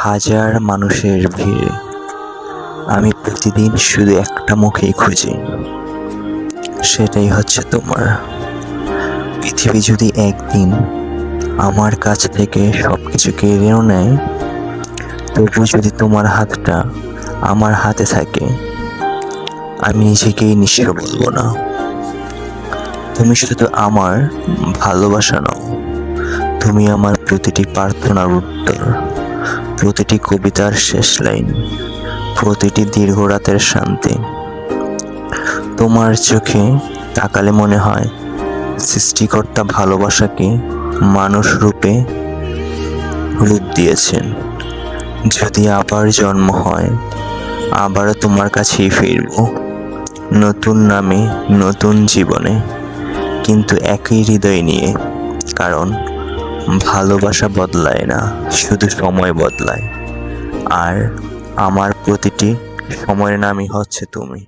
হাজার মানুষের ভিড়ে আমি প্রতিদিন শুধু একটা মুখেই খুঁজি, সেটাই হচ্ছে তোমার। পৃথিবী যদি একদিন আমার কাছ থেকে সবকিছু কেড়েও নেয়, তবু যদি তোমার হাতটা আমার হাতে থাকে, আমি নিজেকেই নিঃস্ব বলবো না। তুমি শুধু আমার ভালোবাসা নও, তুমি আমার প্রতিটি প্রার্থনার উত্তর, প্রতিটি কবিতার শেষ লাইন, প্রতিটি দীর্ঘ রাতের শান্তি। তোমার চোখে তাকালে মনে হয় সৃষ্টিকর্তা ভালোবাসাকে মানুষ রূপে রূপ দিয়েছেন। যদি আবার জন্ম হয়, আবারও তোমার কাছেই ফিরব, নতুন নামে, নতুন জীবনে, কিন্তু একই হৃদয় নিয়ে। কারণ ভালোবাসা বদলায় না, শুধু সময় বদলায়। আর আমার প্রতিটি সময়ের নামই হচ্ছে তুমি।